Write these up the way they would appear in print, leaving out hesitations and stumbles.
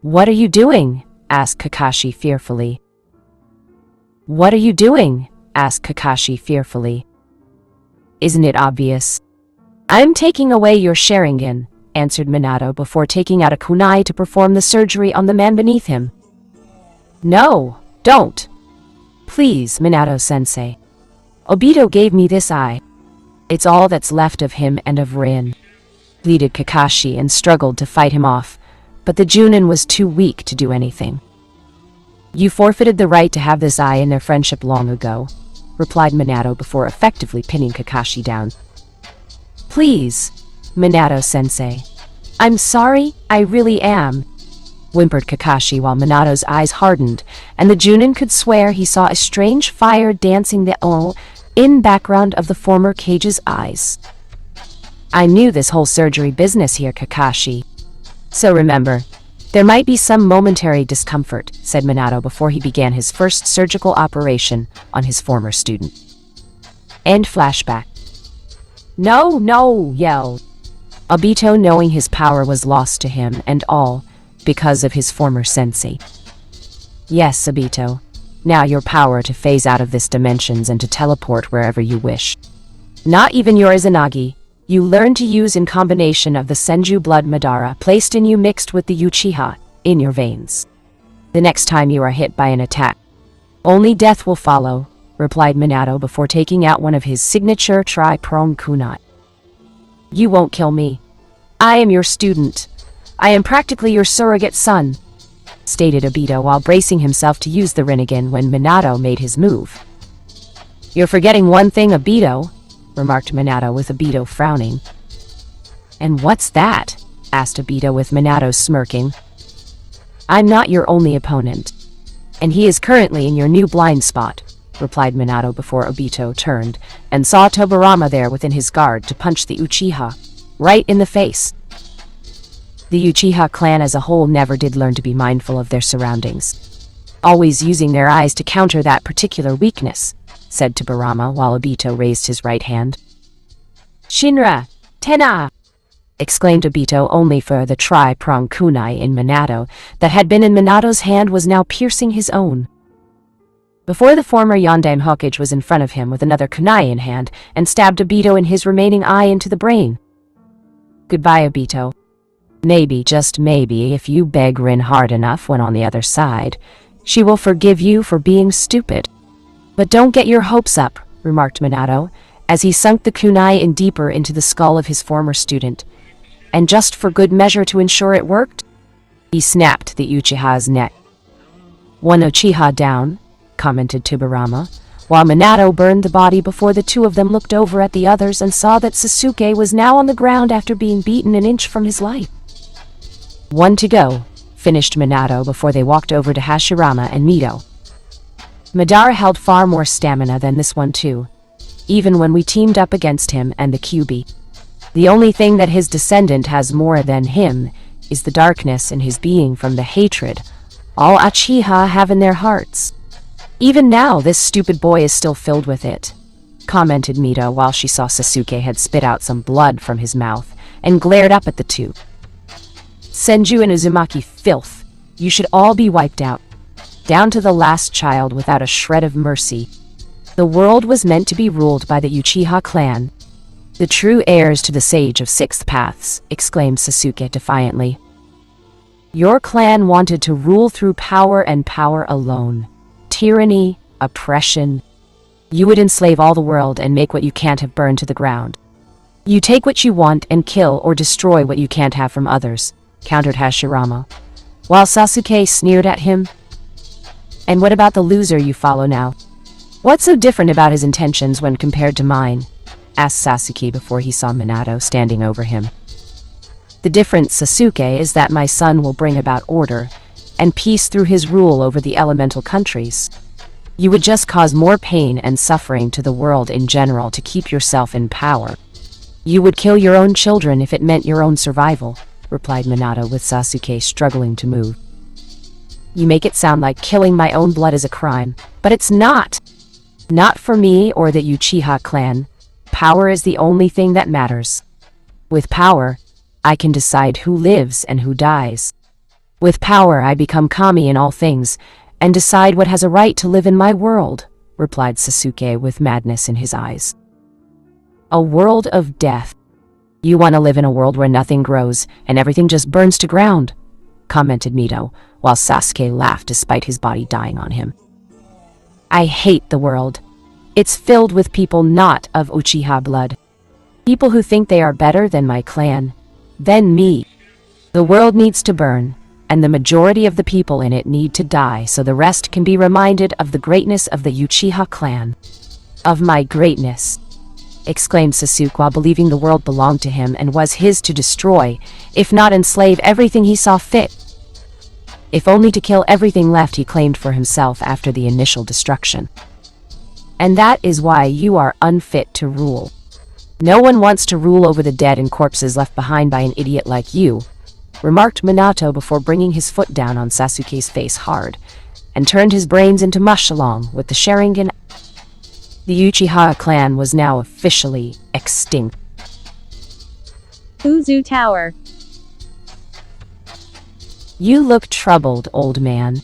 "What are you doing?" asked Kakashi fearfully. "What are you doing?" asked Kakashi fearfully. "Isn't it obvious?" "I'm taking away your Sharingan," answered Minato before taking out a kunai to perform the surgery on the man beneath him. "No, don't. Please, Minato-sensei. Obito gave me this eye. It's all that's left of him and of Rin," pleaded Kakashi and struggled to fight him off, but the Junin was too weak to do anything. "You forfeited the right to have this eye in their friendship long ago," replied Minato before effectively pinning Kakashi down. "Please, Minato-sensei. I'm sorry, I really am," whimpered Kakashi while Minato's eyes hardened, and the Junin could swear he saw a strange fire dancing in background of the former Cage's eyes. "I knew this whole surgery business here, Kakashi. So remember, there might be some momentary discomfort," said Minato before he began his first surgical operation on his former student. End flashback. "No, no!" yelled Obito, knowing his power was lost to him, and all because of his former sensei. "Yes, Obito. Now your power to phase out of this dimensions and to teleport wherever you wish. Not even your Izanagi. You learn to use in combination of the Senju blood Madara placed in you mixed with the Uchiha in your veins. The next time you are hit by an attack, only death will follow," replied Minato before taking out one of his signature tri-pronged kunai. "You won't kill me. I am your student. I am practically your surrogate son," stated Obito while bracing himself to use the Rinnegan when Minato made his move. "You're forgetting one thing, Obito," remarked Minato with Obito frowning. "And what's that?" asked Obito with Minato smirking. "I'm not your only opponent, and he is currently in your new blind spot," replied Minato before Obito turned and saw Tobirama there within his guard to punch the Uchiha right in the face. The Uchiha clan as a whole never did learn to be mindful of their surroundings, always using their eyes to counter that particular weakness, said Tobirama while Obito raised his right hand. "Shinra! Tena!" exclaimed Obito, only for the tri-pronged kunai in Minato that had been in Minato's hand was now piercing his own. Before the former Yondaime Hokage was in front of him with another kunai in hand and stabbed Obito in his remaining eye into the brain. "Goodbye, Obito. Maybe, just maybe, if you beg Rin hard enough when on the other side, she will forgive you for being stupid. But don't get your hopes up," remarked Minato, as he sunk the kunai in deeper into the skull of his former student. And just for good measure to ensure it worked, he snapped the Uchiha's neck. "One Uchiha down," commented Tobirama, while Minato burned the body before the two of them looked over at the others and saw that Sasuke was now on the ground after being beaten an inch from his life. "One to go," finished Minato before they walked over to Hashirama and Mito. "Madara held far more stamina than this one too, even when we teamed up against him and the Kyuubi. The only thing that his descendant has more than him is the darkness in his being from the hatred all Uchiha have in their hearts. Even now, this stupid boy is still filled with it," commented Mito while she saw Sasuke had spit out some blood from his mouth and glared up at the two. "Senju and Uzumaki filth. You should all be wiped out, down to the last child without a shred of mercy. The world was meant to be ruled by the Uchiha clan, the true heirs to the Sage of Six Paths," exclaimed Sasuke defiantly. "Your clan wanted to rule through power and power alone. Tyranny, oppression. You would enslave all the world and make what you can't have burned to the ground. You take what you want and kill or destroy what you can't have from others," countered Hashirama, while Sasuke sneered at him. "And what about the loser you follow now? What's so different about his intentions when compared to mine?" asked Sasuke before he saw Minato standing over him. "The difference, Sasuke, is that my son will bring about order and peace through his rule over the elemental countries. You would just cause more pain and suffering to the world in general to keep yourself in power. You would kill your own children if it meant your own survival," replied Minato with Sasuke struggling to move. "You make it sound like killing my own blood is a crime, but it's not. Not for me or the Uchiha clan. Power is the only thing that matters. With power, I can decide who lives and who dies. With power I become kami in all things, and decide what has a right to live in my world, replied Sasuke with madness in his eyes. A world of death. You want to live in a world where nothing grows and everything just burns to ground, commented Mito, while Sasuke laughed despite his body dying on him. I hate the world. It's filled with people not of Uchiha blood. People who think they are better than my clan, than me. The world needs to burn, and the majority of the people in it need to die so the rest can be reminded of the greatness of the Uchiha clan. Of my greatness, exclaimed Sasuke while believing the world belonged to him and was his to destroy, if not enslave everything he saw fit. If only to kill everything left he claimed for himself after the initial destruction. And that is why you are unfit to rule. No one wants to rule over the dead and corpses left behind by an idiot like you, remarked Minato before bringing his foot down on Sasuke's face hard, and turned his brains into mush along with the Sharingan. The Uchiha clan was now officially extinct. Uzu Tower. You look troubled, old man.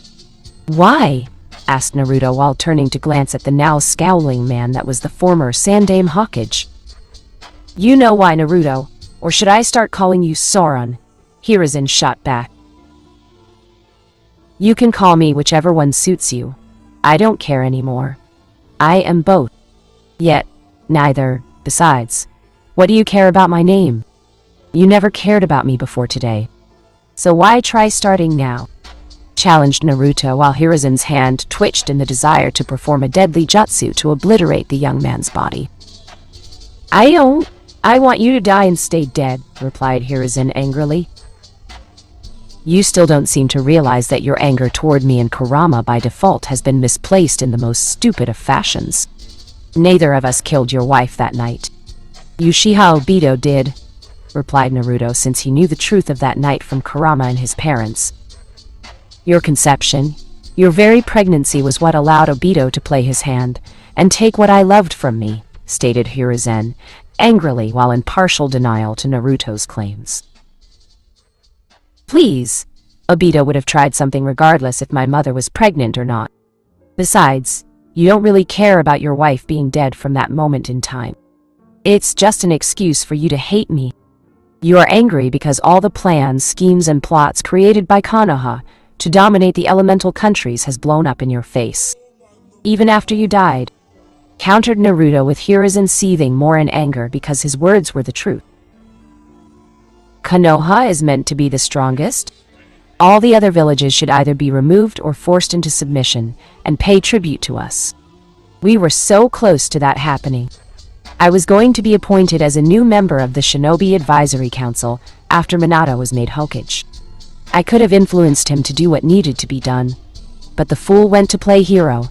Why? Asked Naruto while turning to glance at the now scowling man that was the former Sandaime Hokage. You know why, Naruto, or should I start calling you Sauron? Hiruzen shot back. You can call me whichever one suits you. I don't care anymore. I am both. Yet, neither. Besides, what do you care about my name? You never cared about me before today. So why try starting now? Challenged Naruto while Hiruzen's hand twitched in the desire to perform a deadly jutsu to obliterate the young man's body. I want you to die and stay dead, replied Hiruzen angrily. You still don't seem to realize that your anger toward me and Kurama by default has been misplaced in the most stupid of fashions. Neither of us killed your wife that night. Uchiha Obito did, replied Naruto since he knew the truth of that night from Kurama and his parents. Your conception, your very pregnancy was what allowed Obito to play his hand and take what I loved from me, stated Hiruzen, angrily while in partial denial to Naruto's claims. Please, Obito would have tried something regardless if my mother was pregnant or not. Besides, you don't really care about your wife being dead from that moment in time. It's just an excuse for you to hate me. You are angry because all the plans, schemes, and plots created by Konoha to dominate the elemental countries has blown up in your face. Even after you died, countered Naruto with Hiruzen seething more in anger because his words were the truth. Konoha is meant to be the strongest. All the other villages should either be removed or forced into submission and pay tribute to us. We were so close to that happening. I was going to be appointed as a new member of the Shinobi Advisory Council after Minato was made Hokage. I could have influenced him to do what needed to be done, but the fool went to play hero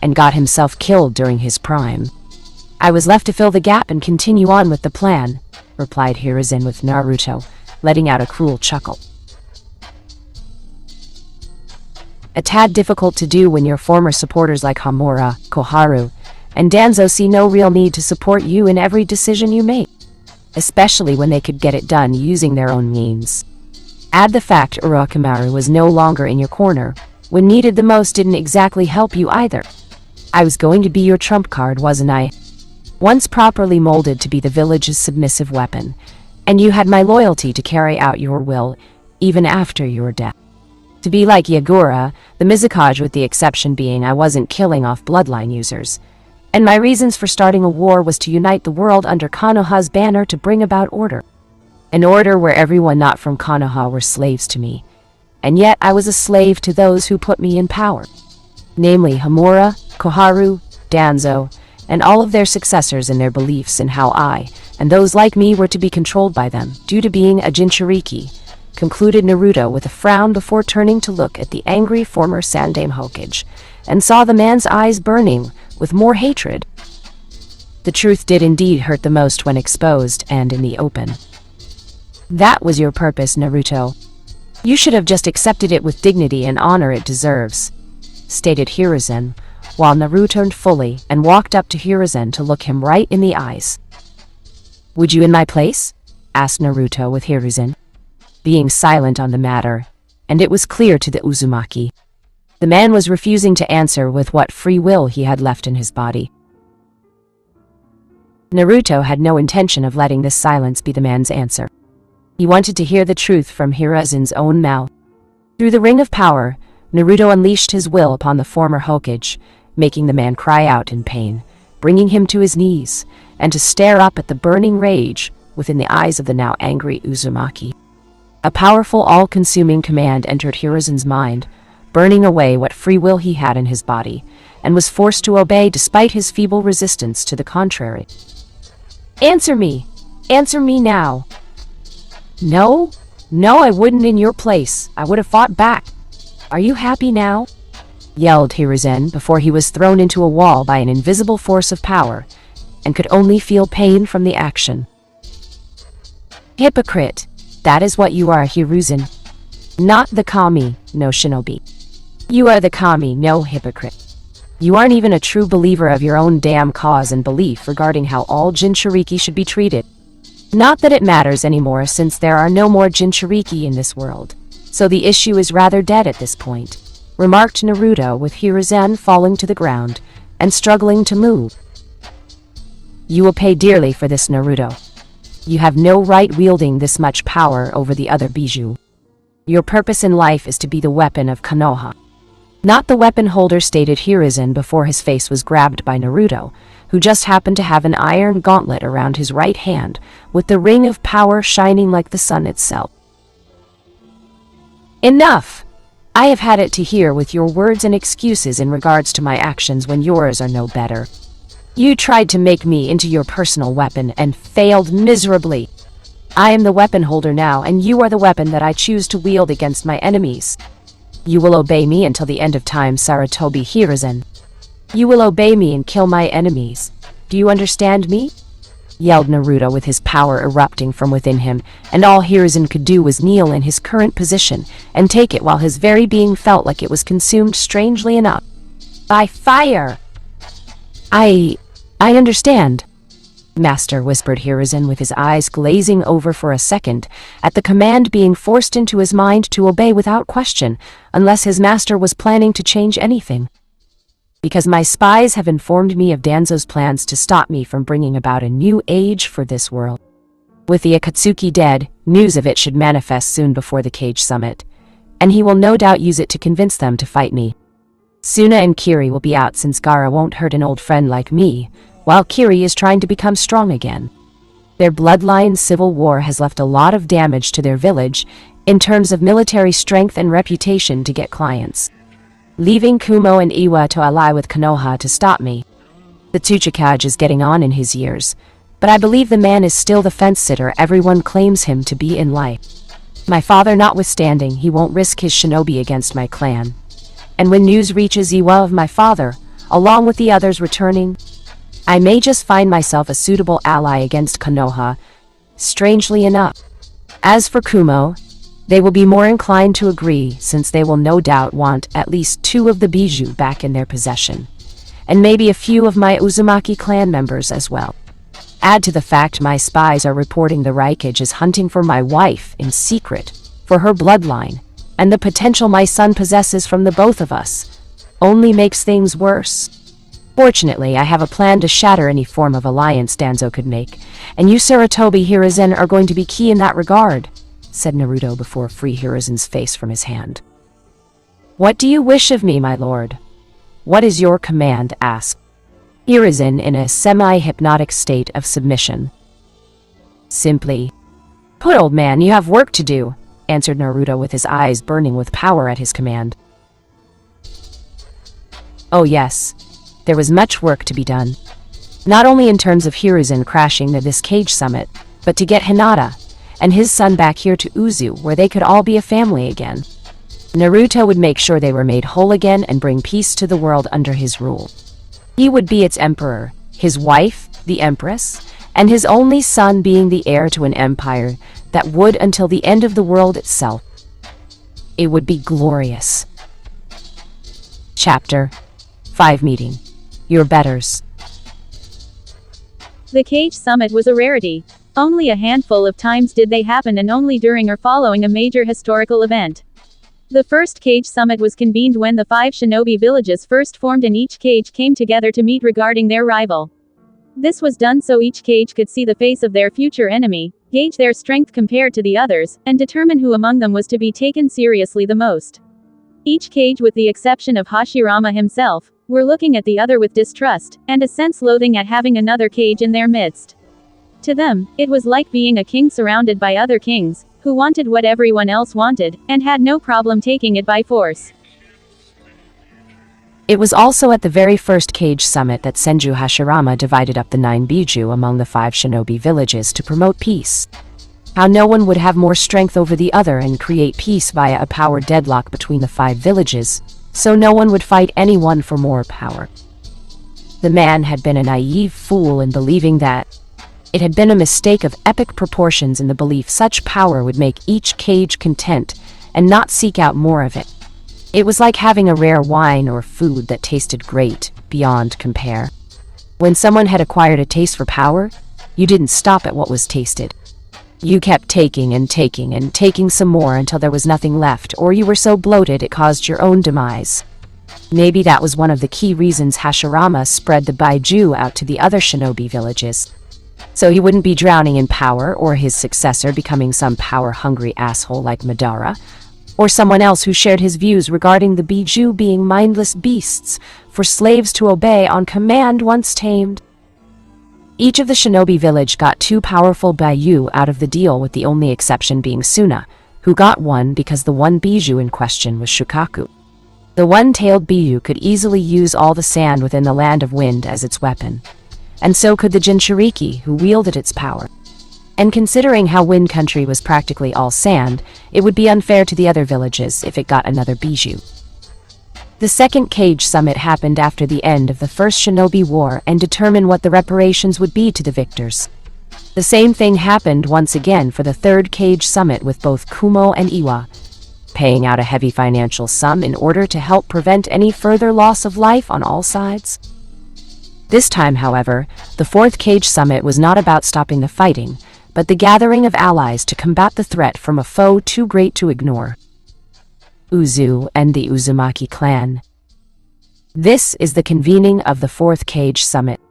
and got himself killed during his prime. I was left to fill the gap and continue on with the plan, replied Hiruzen with Naruto, letting out a cruel chuckle. A tad difficult to do when your former supporters like Homura, Koharu, and Danzo see no real need to support you in every decision you make, especially when they could get it done using their own means. Add the fact Orochimaru was no longer in your corner, when needed the most didn't exactly help you either. I was going to be your trump card, wasn't I? Once properly molded to be the village's submissive weapon, and you had my loyalty to carry out your will, even after your death. To be like Yagura, the Mizukage with the exception being I wasn't killing off bloodline users, and my reasons for starting a war was to unite the world under Konoha's banner to bring about order. An order where everyone not from Konoha were slaves to me, and yet I was a slave to those who put me in power, namely Homura, Koharu, Danzo, and all of their successors in their beliefs in how I, and those like me were to be controlled by them, due to being a Jinchuriki, concluded Naruto with a frown before turning to look at the angry former Sandaime Hokage, and saw the man's eyes burning with more hatred. The truth did indeed hurt the most when exposed and in the open. That was your purpose, Naruto. You should have just accepted it with dignity and honor it deserves, stated Hiruzen, while Naruto turned fully and walked up to Hiruzen to look him right in the eyes. Would you in my place? Asked Naruto with Hiruzen, being silent on the matter, and it was clear to the Uzumaki. The man was refusing to answer with what free will he had left in his body. Naruto had no intention of letting this silence be the man's answer. He wanted to hear the truth from Hiruzen's own mouth. Through the ring of power, Naruto unleashed his will upon the former Hokage, making the man cry out in pain, bringing him to his knees, and to stare up at the burning rage within the eyes of the now angry Uzumaki. A powerful, all-consuming command entered Hiruzen's mind, burning away what free will he had in his body, and was forced to obey despite his feeble resistance to the contrary. Answer me! Answer me now! No, I wouldn't in your place. I would have fought back. Are you happy now? Yelled Hiruzen before he was thrown into a wall by an invisible force of power, and could only feel pain from the action. Hypocrite! That is what you are, Hiruzen. Not the kami, no shinobi. You are the kami, no hypocrite. You aren't even a true believer of your own damn cause and belief regarding how all Jinchuriki should be treated. Not that it matters anymore since there are no more Jinchuriki in this world, so the issue is rather dead at this point, remarked Naruto with Hiruzen falling to the ground and struggling to move. You will pay dearly for this, Naruto. You have no right wielding this much power over the other Bijou. Your purpose in life is to be the weapon of Konoha. Not the weapon holder, stated Hiruzen before his face was grabbed by Naruto, who just happened to have an iron gauntlet around his right hand, with the ring of power shining like the sun itself. Enough! I have had it to hear with your words and excuses in regards to my actions when yours are no better. You tried to make me into your personal weapon and failed miserably. I am the weapon holder now, and you are the weapon that I choose to wield against my enemies. You will obey me until the end of time, Sarutobi Hiruzen. You will obey me and kill my enemies. Do you understand me? Yelled Naruto with his power erupting from within him, and all Hiruzen could do was kneel in his current position and take it while his very being felt like it was consumed strangely enough by fire. I understand, Master, whispered Hiruzen with his eyes glazing over for a second at the command being forced into his mind to obey without question, unless his master was planning to change anything. Because my spies have informed me of Danzo's plans to stop me from bringing about a new age for this world. With the Akatsuki dead, news of it should manifest soon before the Cage Summit, and he will no doubt use it to convince them to fight me. Suna and Kiri will be out since Gaara won't hurt an old friend like me, while Kiri is trying to become strong again. Their bloodline civil war has left a lot of damage to their village in terms of military strength and reputation to get clients, leaving Kumo and Iwa to ally with Konoha to stop me. The Tsuchikage is getting on in his years, but I believe the man is still the fence-sitter everyone claims him to be in life. My father notwithstanding, he won't risk his shinobi against my clan. And when news reaches Iwa of my father, along with the others returning, I may just find myself a suitable ally against Konoha, strangely enough. As for Kumo, they will be more inclined to agree since they will no doubt want at least 2 of the Bijou back in their possession, and maybe a few of my Uzumaki clan members as well. Add to the fact my spies are reporting the Raikage is hunting for my wife in secret for her bloodline, and the potential my son possesses from the both of us only makes things worse. Fortunately, I have a plan to shatter any form of alliance Danzo could make, and you Sarutobi Hiruzen are going to be key in that regard, said Naruto before freeing Hiruzen's face from his hand. What do you wish of me, my lord? What is your command? Asked Hiruzen in a semi-hypnotic state of submission. Simply, put, old man, you have work to do, answered Naruto with his eyes burning with power at his command. Oh yes. There was much work to be done, not only in terms of Hiruzen crashing this Cage Summit, but to get Hinata and his son back here to Uzu, where they could all be a family again. Naruto would make sure they were made whole again and bring peace to the world under his rule. He would be its emperor, his wife, the empress, and his only son being the heir to an empire that would until the end of the world itself. It would be glorious. Chapter 5 Meeting. Your betters. The Cage Summit was a rarity. Only a handful of times did they happen, and only during or following a major historical event. The first Cage Summit was convened when the 5 shinobi villages first formed and each cage came together to meet regarding their rival. This was done so each cage could see the face of their future enemy, gauge their strength compared to the others, and determine who among them was to be taken seriously the most. Each cage, with the exception of Hashirama himself, were looking at the other with distrust, and a sense loathing at having another cage in their midst. To them, it was like being a king surrounded by other kings, who wanted what everyone else wanted, and had no problem taking it by force. It was also at the very first Cage Summit that Senju Hashirama divided up the 9 Biju among the 5 shinobi villages to promote peace. How no one would have more strength over the other and create peace via a power deadlock between the 5 villages, so no one would fight anyone for more power. The man had been a naive fool in believing that it had been a mistake of epic proportions in the belief such power would make each cage content and not seek out more of it. It was like having a rare wine or food that tasted great, beyond compare. When someone had acquired a taste for power, you didn't stop at what was tasted. You kept taking and taking and taking some more until there was nothing left, or you were so bloated it caused your own demise. Maybe that was one of the key reasons Hashirama spread the Baiju out to the other shinobi villages, so he wouldn't be drowning in power or his successor becoming some power-hungry asshole like Madara, or someone else who shared his views regarding the Biju being mindless beasts for slaves to obey on command once tamed. Each of the shinobi village got 2 powerful Baiyu out of the deal, with the only exception being Suna, who got 1 because the 1 Biju in question was Shukaku. The one-tailed Biju could easily use all the sand within the Land of Wind as its weapon, and so could the Jinchuriki, who wielded its power. And considering how Wind Country was practically all sand, it would be unfair to the other villages if it got another Biju. The second Cage Summit happened after the end of the first Shinobi War and determined what the reparations would be to the victors. The same thing happened once again for the third Cage Summit, with both Kumo and Iwa paying out a heavy financial sum in order to help prevent any further loss of life on all sides. This time, however, the fourth Cage Summit was not about stopping the fighting, but the gathering of allies to combat the threat from a foe too great to ignore: Uzu and the Uzumaki clan. This is the convening of the fourth Cage Summit.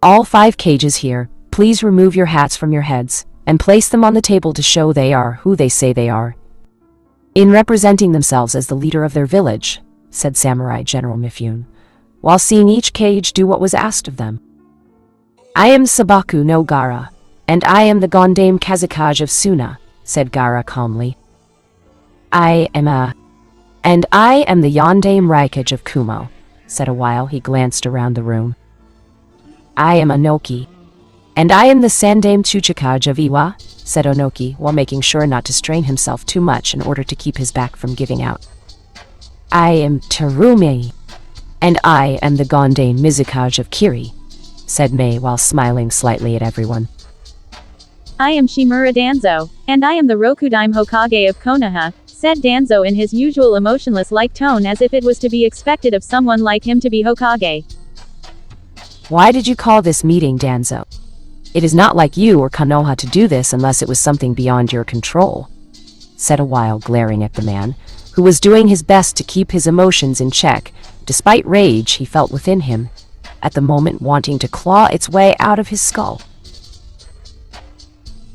All 5 cages here, please remove your hats from your heads and place them on the table to show they are who they say they are. In representing themselves as the leader of their village, said Samurai General Mifune, while seeing each cage do what was asked of them. I am Sabaku no Gara, and I am the Gondame Kazakage of Suna, said Gara calmly. And I am the Yondame Raikage of Kumo, said a while he glanced around the room. I am Onoki, and I am the Sandame Tsuchikage of Iwa, said Onoki, while making sure not to strain himself too much in order to keep his back from giving out. I am Terumi, and I am the Gondane Mizukage of Kiri, said Mei while smiling slightly at everyone. I am Shimura Danzo, and I am the Rokudaime Hokage of Konoha, said Danzo in his usual emotionless-like tone, as if it was to be expected of someone like him to be Hokage. Why did you call this meeting, Danzo? It is not like you or Konoha to do this unless it was something beyond your control, said a while, glaring at the man, who was doing his best to keep his emotions in check, despite rage he felt within him, at the moment wanting to claw its way out of his skull.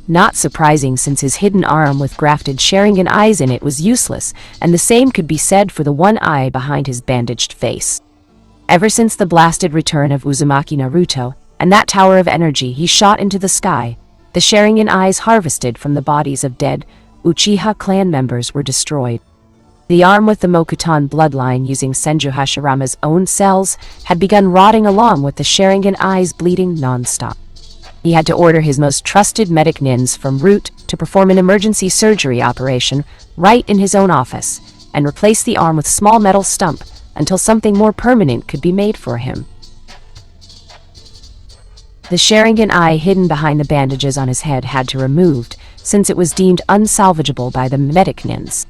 Not surprising, since his hidden arm with grafted Sharingan eyes in it was useless, and the same could be said for the one eye behind his bandaged face. Ever since the blasted return of Uzumaki Naruto, and that tower of energy he shot into the sky, the Sharingan eyes harvested from the bodies of dead Uchiha clan members were destroyed. The arm with the Mokutan bloodline, using Senju Hashirama's own cells, had begun rotting along with the Sharingan eyes bleeding non-stop. He had to order his most trusted medic nins from Root to perform an emergency surgery operation right in his own office, and replace the arm with small metal stump until something more permanent could be made for him. The Sharingan eye hidden behind the bandages on his head had to be removed, since it was deemed unsalvageable by the medic nins.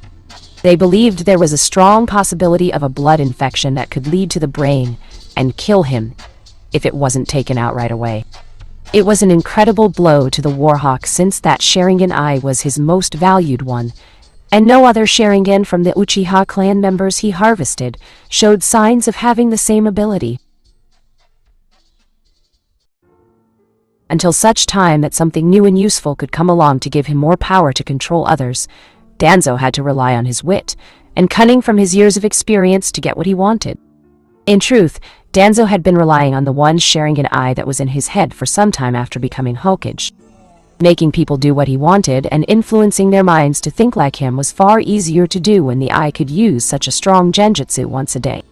They believed there was a strong possibility of a blood infection that could lead to the brain and kill him if it wasn't taken out right away. It was an incredible blow to the Warhawk, since that Sharingan eye was his most valued one, and no other Sharingan from the Uchiha clan members he harvested showed signs of having the same ability. Until such time that something new and useful could come along to give him more power to control others, Danzo had to rely on his wit and cunning from his years of experience to get what he wanted. In truth, Danzo had been relying on the one Sharingan eye that was in his head for some time after becoming Hokage. Making people do what he wanted and influencing their minds to think like him was far easier to do when the eye could use such a strong genjutsu once a day.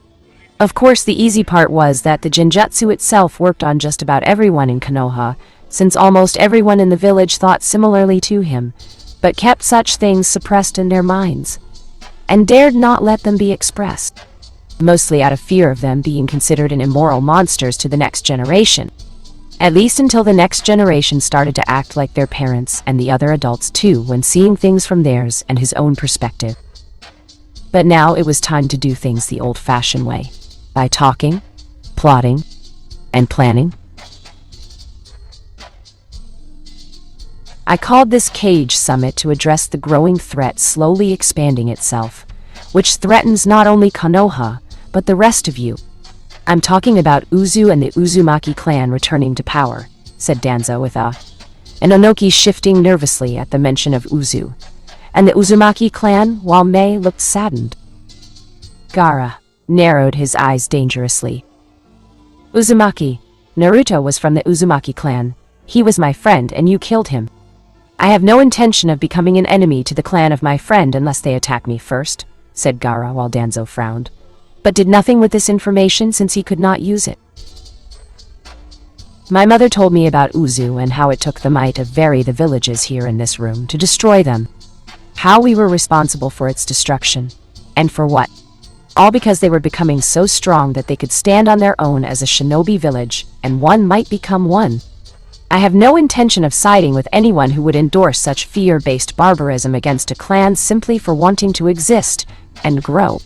Of course, the easy part was that the genjutsu itself worked on just about everyone in Konoha, since almost everyone in the village thought similarly to him, but kept such things suppressed in their minds, and dared not let them be expressed, mostly out of fear of them being considered an immoral monsters to the next generation, at least until the next generation started to act like their parents and the other adults too when seeing things from theirs and his own perspective. But now it was time to do things the old-fashioned way, by talking, plotting, and planning. I called this cage summit to address the growing threat slowly expanding itself, which threatens not only Konoha, but the rest of you. I'm talking about Uzu and the Uzumaki clan returning to power, said Danzo with and Onoki shifting nervously at the mention of Uzu, and the Uzumaki clan, while Mei looked saddened. Gaara narrowed his eyes dangerously. Uzumaki. Naruto was from the Uzumaki clan. He was my friend and you killed him. I have no intention of becoming an enemy to the clan of my friend unless they attack me first, said Gaara while Danzo frowned, but did nothing with this information since he could not use it. My mother told me about Uzu and how it took the might of the villages here in this room to destroy them. How we were responsible for its destruction. And for what? All because they were becoming so strong that they could stand on their own as a shinobi village, and one might become one. I have no intention of siding with anyone who would endorse such fear-based barbarism against a clan simply for wanting to exist and grow.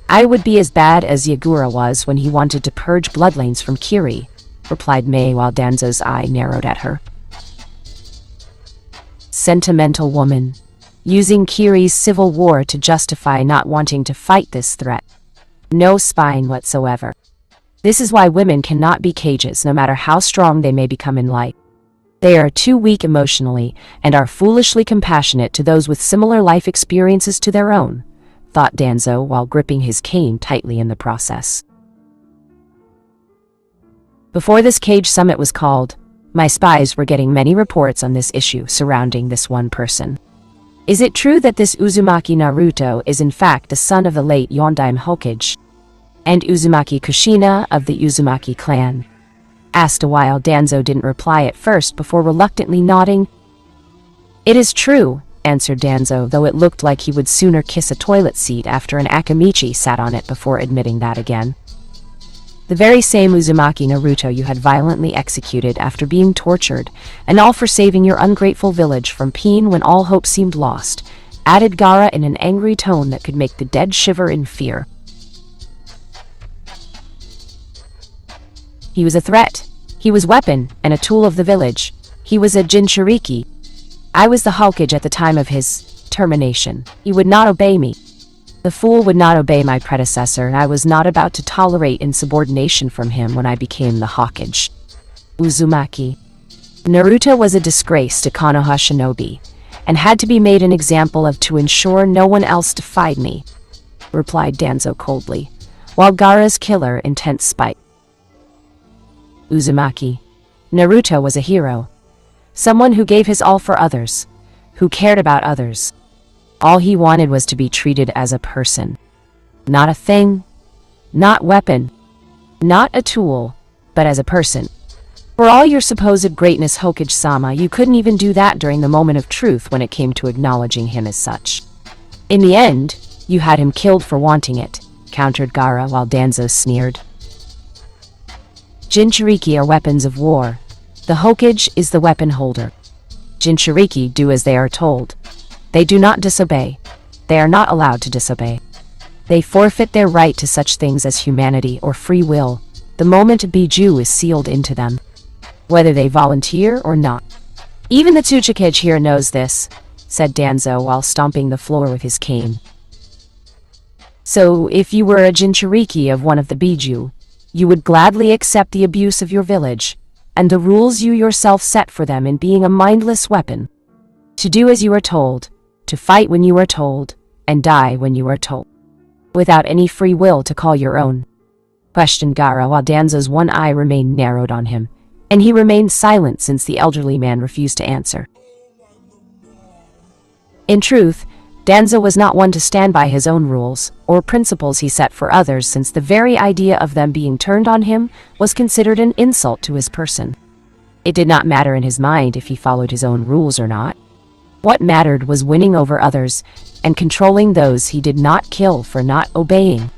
I would be as bad as Yagura was when he wanted to purge bloodlines from Kiri, replied Mei while Danzo's eye narrowed at her. Sentimental woman, using Kiri's civil war to justify not wanting to fight this threat. No spine whatsoever. This is why women cannot be cages no matter how strong they may become in life. They are too weak emotionally and are foolishly compassionate to those with similar life experiences to their own, thought Danzo while gripping his cane tightly in the process. Before this cage summit was called, my spies were getting many reports on this issue surrounding this one person. Is it true that this Uzumaki Naruto is in fact the son of the late Yondaime Hokage, and Uzumaki Kushina of the Uzumaki clan? Asked a while Danzo didn't reply at first before reluctantly nodding. It is true, answered Danzo, though it looked like he would sooner kiss a toilet seat after an Akamichi sat on it before admitting that again. The very same Uzumaki Naruto you had violently executed after being tortured, and all for saving your ungrateful village from pain when all hope seemed lost, added Gaara in an angry tone that could make the dead shiver in fear. He was a threat. He was weapon and a tool of the village. He was a Jinchuriki. I was the Hokage at the time of his termination. He would not obey me. The fool would not obey my predecessor, and I was not about to tolerate insubordination from him when I became the Hokage. Uzumaki. Naruto was a disgrace to Konoha shinobi, and had to be made an example of to ensure no one else defied me, replied Danzo coldly, while Gaara's killer intense spite. Uzumaki. Naruto was a hero. Someone who gave his all for others, who cared about others. All he wanted was to be treated as a person. Not a thing, not weapon, not a tool, but as a person. For all your supposed greatness, Hokage-sama, you couldn't even do that during the moment of truth when it came to acknowledging him as such. In the end, you had him killed for wanting it, countered Gaara while Danzo sneered. Jinchuriki are weapons of war. The Hokage is the weapon holder. Jinchuriki do as they are told. They do not disobey. They are not allowed to disobey. They forfeit their right to such things as humanity or free will the moment a Biju is sealed into them, whether they volunteer or not. Even the Tsuchikage here knows this. said Danzo while stomping the floor with his cane. So, if you were a Jinchuriki of one of the Biju, you would gladly accept the abuse of your village, and the rules you yourself set for them in being a mindless weapon. To do as you are told, to fight when you are told, and die when you are told, without any free will to call your own, questioned Gaara while Danzo's one eye remained narrowed on him, and he remained silent since the elderly man refused to answer. In truth, Danzo was not one to stand by his own rules, or principles he set for others, since the very idea of them being turned on him was considered an insult to his person. It did not matter in his mind if he followed his own rules or not. What mattered was winning over others, and controlling those he did not kill for not obeying.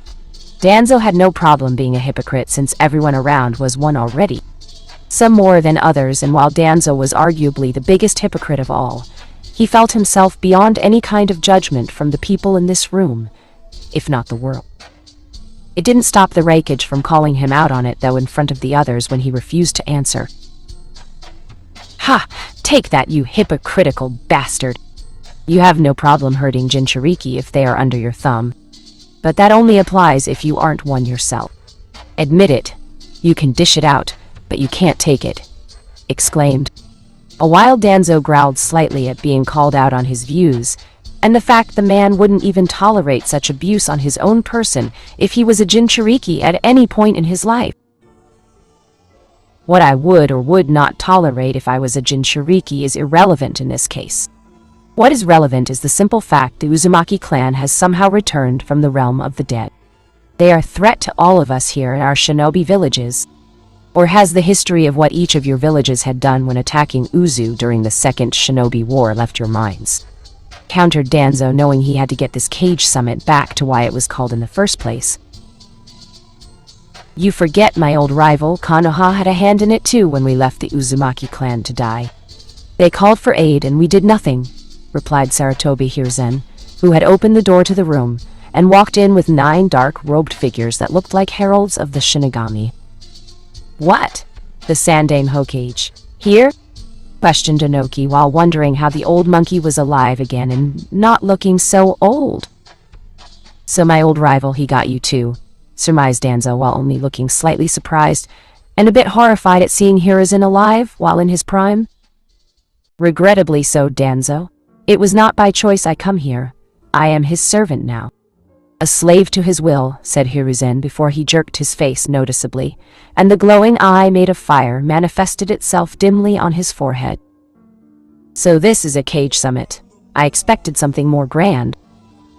Danzo had no problem being a hypocrite since everyone around was one already. Some more than others, and while Danzo was arguably the biggest hypocrite of all, he felt himself beyond any kind of judgment from the people in this room, if not the world. It didn't stop the Raikage from calling him out on it, though, in front of the others when he refused to answer. Ha! Take that, you hypocritical bastard! You have no problem hurting Jinchuriki if they are under your thumb, but that only applies if you aren't one yourself. Admit it. You can dish it out, but you can't take it, exclaimed. A while Danzo growled slightly at being called out on his views, and the fact the man wouldn't even tolerate such abuse on his own person if he was a Jinchuriki at any point in his life. What I would or would not tolerate if I was a Jinchuriki is irrelevant in this case. What is relevant is the simple fact the Uzumaki clan has somehow returned from the realm of the dead. They are a threat to all of us here in our shinobi villages. Or has the history of what each of your villages had done when attacking Uzu during the Second Shinobi War left your minds? Countered Danzo, knowing he had to get this cage summit back to why it was called in the first place. You forget my old rival Konoha had a hand in it too when we left the Uzumaki clan to die. They called for aid and we did nothing, replied Sarutobi Hiruzen, who had opened the door to the room and walked in with 9 dark-robed figures that looked like heralds of the Shinigami. What? The Sandaime Hokage. Here? Questioned Inoki while wondering how the old monkey was alive again and not looking so old. So my old rival, he got you too, surmised Danzo while only looking slightly surprised and a bit horrified at seeing Hiruzen alive while in his prime. Regrettably so, Danzo. It was not by choice I come here. I am his servant now. A slave to his will, said Hiruzen before he jerked his face noticeably, and the glowing eye made of fire manifested itself dimly on his forehead. So this is a cage summit. I expected something more grand.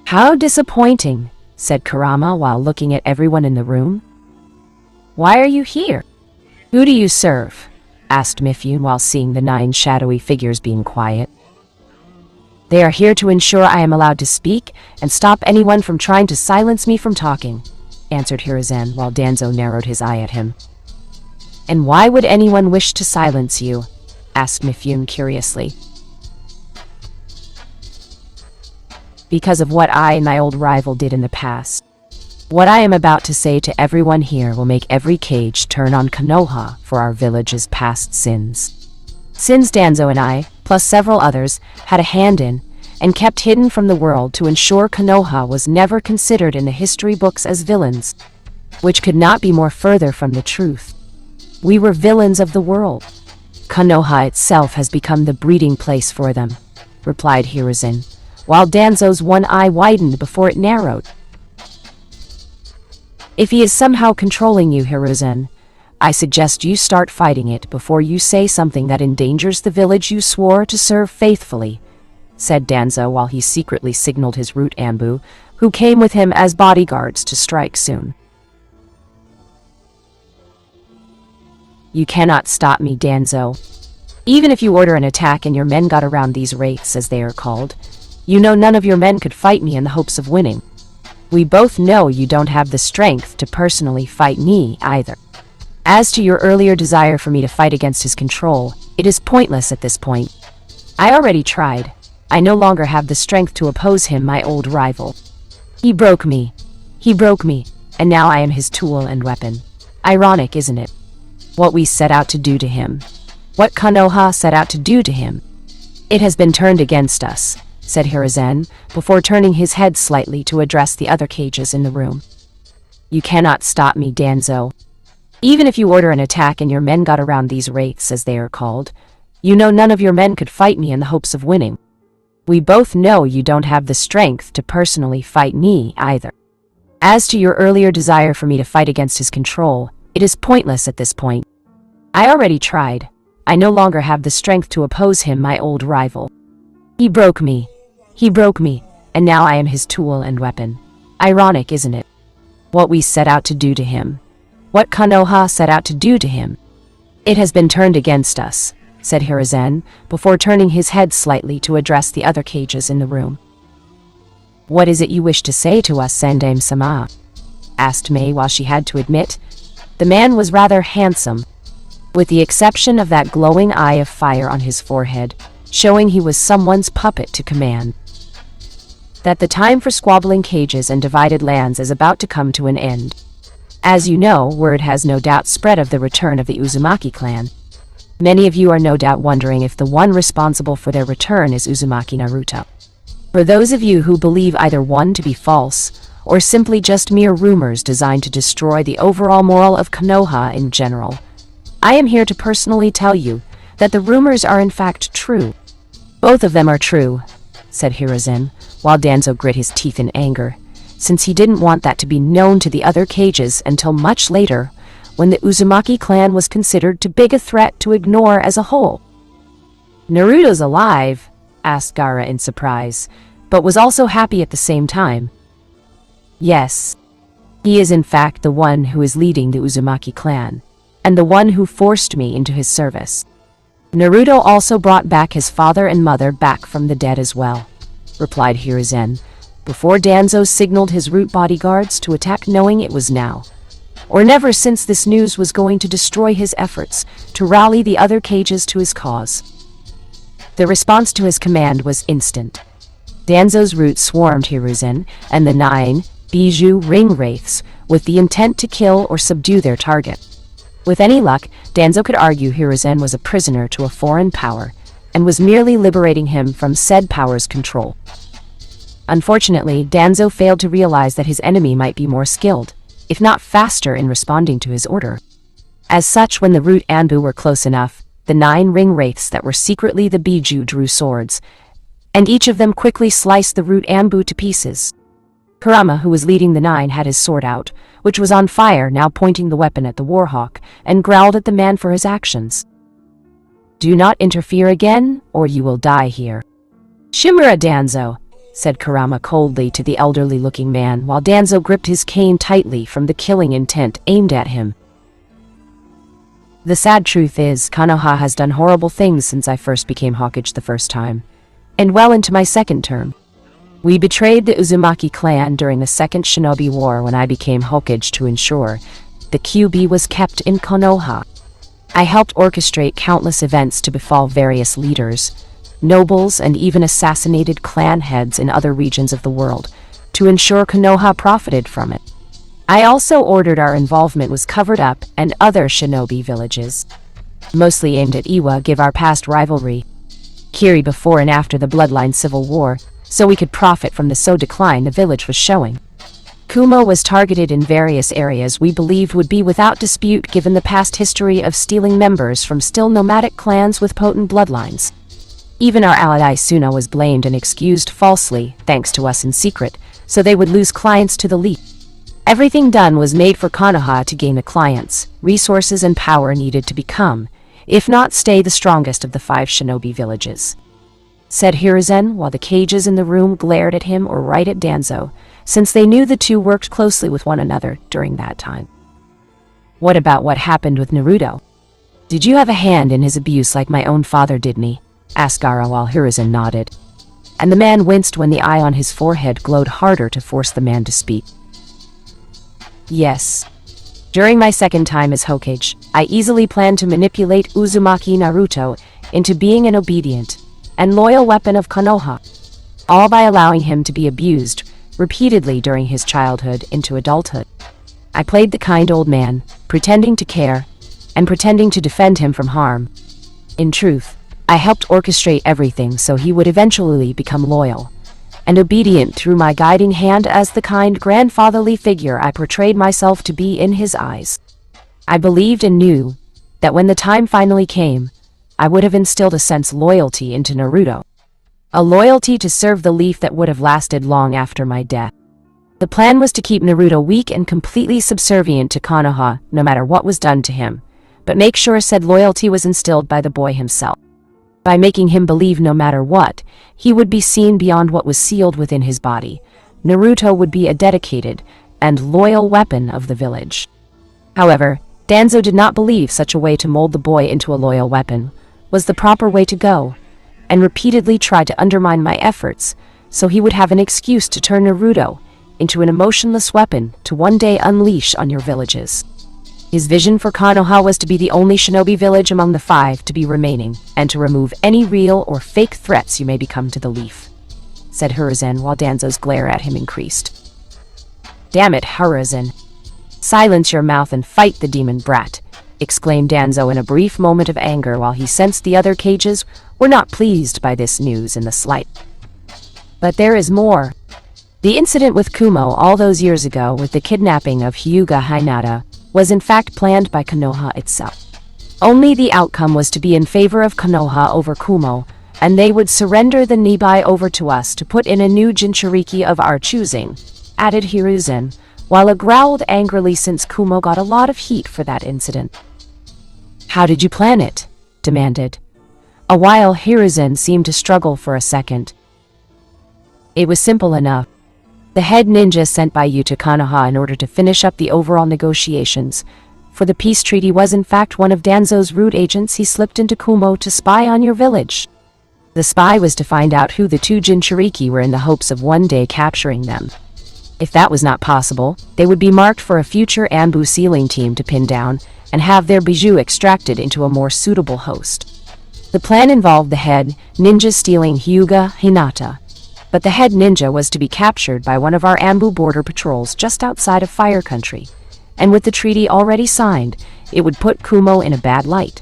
How disappointing, said Kurama while looking at everyone in the room. Why are you here? Who do you serve? Asked Mifune while seeing the 9 shadowy figures being quiet. They are here to ensure I am allowed to speak and stop anyone from trying to silence me from talking, answered Hiruzen while Danzo narrowed his eye at him. And why would anyone wish to silence you? Asked Mifune curiously. Because of what I and my old rival did in the past. What I am about to say to everyone here will make every cage turn on Konoha for our village's past sins. Sins Danzo and I, plus several others, had a hand in, and kept hidden from the world to ensure Konoha was never considered in the history books as villains, which could not be more further from the truth. We were villains of the world. Konoha itself has become the breeding place for them, replied Hiruzen, while Danzo's one eye widened before it narrowed. If he is somehow controlling you, Hiruzen, I suggest you start fighting it before you say something that endangers the village you swore to serve faithfully, said Danzo while he secretly signaled his root Ambu, who came with him as bodyguards to strike soon. You cannot stop me, Danzo. Even if you order an attack and your men got around these wraiths, as they are called, you know none of your men could fight me in the hopes of winning. We both know you don't have the strength to personally fight me either. As to your earlier desire for me to fight against his control, it is pointless at this point. I already tried. I no longer have the strength to oppose him, my old rival. He broke me, and now I am his tool and weapon. Ironic, isn't it? What we set out to do to him. What Konoha set out to do to him. It has been turned against us, said Hiruzen, before turning his head slightly to address the other cages in the room. You cannot stop me, Danzo. Even if you order an attack and your men got around these wraiths, as they are called, you know none of your men could fight me in the hopes of winning. We both know you don't have the strength to personally fight me either. As to your earlier desire for me to fight against his control, it is pointless at this point. I already tried. I no longer have the strength to oppose him, my old rival. He broke me, and now I am his tool and weapon. Ironic, isn't it? What we set out to do to him. What Konoha set out to do to him. It has been turned against us, said Hiruzen, before turning his head slightly to address the other cages in the room. What is it you wish to say to us, Sendame-sama? Asked Mei, while she had to admit the man was rather handsome, with the exception of that glowing eye of fire on his forehead, showing he was someone's puppet to command. That the time for squabbling cages and divided lands is about to come to an end. As you know, word has no doubt spread of the return of the Uzumaki clan. Many of you are no doubt wondering if the one responsible for their return is Uzumaki Naruto. For those of you who believe either one to be false, or simply just mere rumors designed to destroy the overall morale of Konoha in general, I am here to personally tell you that the rumors are in fact true. Both of them are true, said Hiruzen, while Danzo grit his teeth in anger, since he didn't want that to be known to the other cages until much later, when the Uzumaki clan was considered too big a threat to ignore as a whole. Naruto's alive? Asked Gaara in surprise, but was also happy at the same time. Yes, he is in fact the one who is leading the Uzumaki clan, and the one who forced me into his service. Naruto also brought back his father and mother back from the dead as well, replied Hiruzen, before Danzo signaled his root bodyguards to attack, knowing it was now or never, since this news was going to destroy his efforts to rally the other cages to his cause. The response to his command was instant. Danzo's root swarmed Hiruzen and the 9 Bijou ring wraiths with the intent to kill or subdue their target. With any luck, Danzo could argue Hiruzen was a prisoner to a foreign power and was merely liberating him from said power's control. Unfortunately, Danzo failed to realize that his enemy might be more skilled, if not faster, in responding to his order. As such, when the root Anbu were close enough, the 9 ring wraiths that were secretly the Bijou drew swords, and each of them quickly sliced the root Anbu to pieces. Kurama, who was leading the 9, had his sword out, which was on fire, now pointing the weapon at the Warhawk, and growled at the man for his actions. Do not interfere again, or you will die here. Shimura, Danzo, said Kurama coldly to the elderly-looking man, while Danzo gripped his cane tightly from the killing intent aimed at him. The sad truth is, Konoha has done horrible things since I first became Hokage the first time, and well into my second term. We betrayed the Uzumaki clan during the Second Shinobi War when I became Hokage to ensure the QB was kept in Konoha. I helped orchestrate countless events to befall various leaders, nobles, and even assassinated clan heads in other regions of the world, to ensure Konoha profited from it. I also ordered our involvement was covered up and other shinobi villages, mostly aimed at Iwa, give our past rivalry, Kiri before and after the Bloodline Civil War, so we could profit from the decline the village was showing. Kumo was targeted in various areas we believed would be without dispute given the past history of stealing members from still nomadic clans with potent bloodlines. Even our ally Suna was blamed and excused falsely, thanks to us in secret, so they would lose clients to the League. Everything done was made for Konoha to gain the clients, resources, and power needed to become, if not stay, the strongest of the 5 shinobi villages, said Hiruzen, while the cages in the room glared at him or right at Danzo, since they knew the two worked closely with one another during that time. What about what happened with Naruto? Did you have a hand in his abuse like my own father did me? Asked Gaara, while Hiruzen nodded. And the man winced when the eye on his forehead glowed harder to force the man to speak. Yes. During my second time as Hokage, I easily planned to manipulate Uzumaki Naruto into being an obedient and loyal weapon of Konoha, all by allowing him to be abused repeatedly during his childhood into adulthood. I played the kind old man, pretending to care, and pretending to defend him from harm. In truth, I helped orchestrate everything so he would eventually become loyal and obedient through my guiding hand as the kind grandfatherly figure I portrayed myself to be in his eyes. I believed and knew that when the time finally came, I would have instilled a sense of loyalty into Naruto. A loyalty to serve the leaf that would have lasted long after my death. The plan was to keep Naruto weak and completely subservient to Konoha no matter what was done to him, but make sure said loyalty was instilled by the boy himself. By making him believe no matter what, he would be seen beyond what was sealed within his body. Naruto would be a dedicated and loyal weapon of the village. However, Danzo did not believe such a way to mold the boy into a loyal weapon was the proper way to go, and repeatedly tried to undermine my efforts so he would have an excuse to turn Naruto into an emotionless weapon to one day unleash on your villages. His vision for Konoha was to be the only shinobi village among the 5 to be remaining, and to remove any real or fake threats you may become to the leaf, said Hiruzen while Danzo's glare at him increased. Damn it, Hiruzen. Silence your mouth and fight the demon brat, exclaimed Danzo in a brief moment of anger while he sensed the other cages were not pleased by this news in the slightest. But there is more. The incident with Kumo all those years ago with the kidnapping of Hyuga Hinata was in fact planned by Konoha itself. Only the outcome was to be in favor of Konoha over Kumo, and they would surrender the Nibai over to us to put in a new Jinchuriki of our choosing, added Hiruzen, while it growled angrily since Kumo got a lot of heat for that incident. How did you plan it? Demanded. A while Hiruzen seemed to struggle for a second. It was simple enough. The head ninja sent by you to Konoha in order to finish up the overall negotiations for the peace treaty was in fact one of Danzo's root agents. He slipped into Kumo to spy on your village. The spy was to find out who the 2 Jinchuriki were in the hopes of one day capturing them. If that was not possible, they would be marked for a future Anbu sealing team to pin down and have their bijou extracted into a more suitable host. The plan involved the head ninja stealing Hyuga Hinata, but the head ninja was to be captured by one of our Anbu border patrols just outside of Fire Country, and with the treaty already signed, it would put Kumo in a bad light,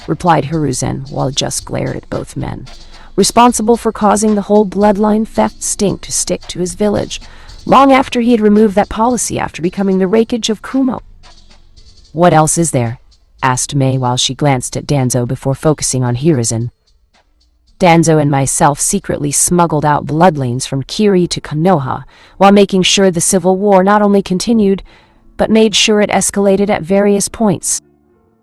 replied Hiruzen while just glared at both men, responsible for causing the whole bloodline theft stink to stick to his village, long after he had removed that policy after becoming the rakeage of Kumo. What else is there? Asked Mei while she glanced at Danzo before focusing on Hiruzen. Danzo and myself secretly smuggled out bloodlines from Kiri to Konoha, while making sure the civil war not only continued, but made sure it escalated at various points.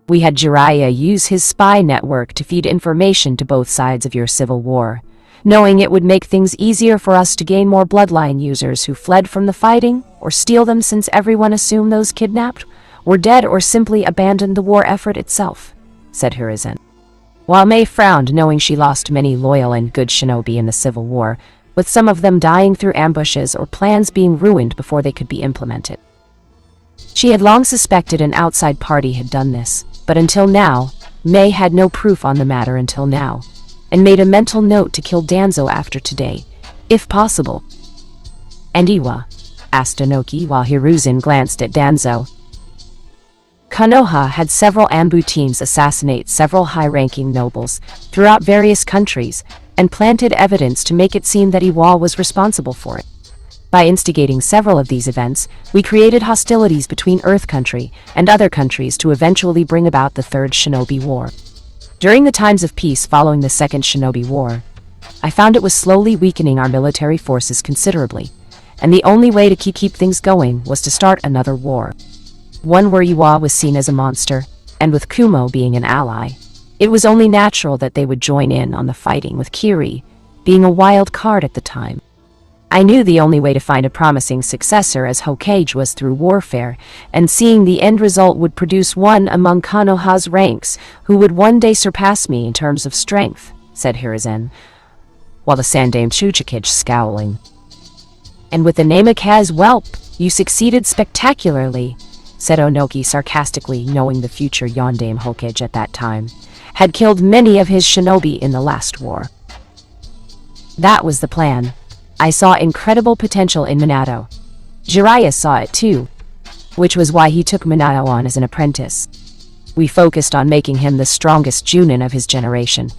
We had Jiraiya use his spy network to feed information to both sides of your civil war, knowing it would make things easier for us to gain more bloodline users who fled from the fighting, or steal them since everyone assumed those kidnapped were dead or simply abandoned the war effort itself, said Hiruzen. While Mei frowned knowing she lost many loyal and good shinobi in the Civil War, with some of them dying through ambushes or plans being ruined before they could be implemented. She had long suspected an outside party had done this, but until now, Mei had no proof on the matter until now, and made a mental note to kill Danzo after today, if possible. And Iwa? Asked Inoki while Hiruzen glanced at Danzo. Konoha had several Anbu teams assassinate several high-ranking nobles throughout various countries and planted evidence to make it seem that Iwa was responsible for it. By instigating several of these events, we created hostilities between Earth Country and other countries to eventually bring about the Third Shinobi War. During the times of peace following the Second Shinobi War, I found it was slowly weakening our military forces considerably, and the only way to keep things going was to start another war. One where Iwa was seen as a monster, and with Kumo being an ally, it was only natural that they would join in on the fighting with Kiri, being a wild card at the time. I knew the only way to find a promising successor as Hokage was through warfare, and seeing the end result would produce one among Konoha's ranks who would one day surpass me in terms of strength, said Hiruzen, while the Sandaime Chuchikage scowling. And with the Namikaze whelp, you succeeded spectacularly, said Onoki sarcastically, knowing the future Yondaime Hokage at that time had killed many of his shinobi in the last war. That was the plan. I saw incredible potential in Minato. Jiraiya saw it too, which was why he took Minato on as an apprentice. We focused on making him the strongest Junin of his generation,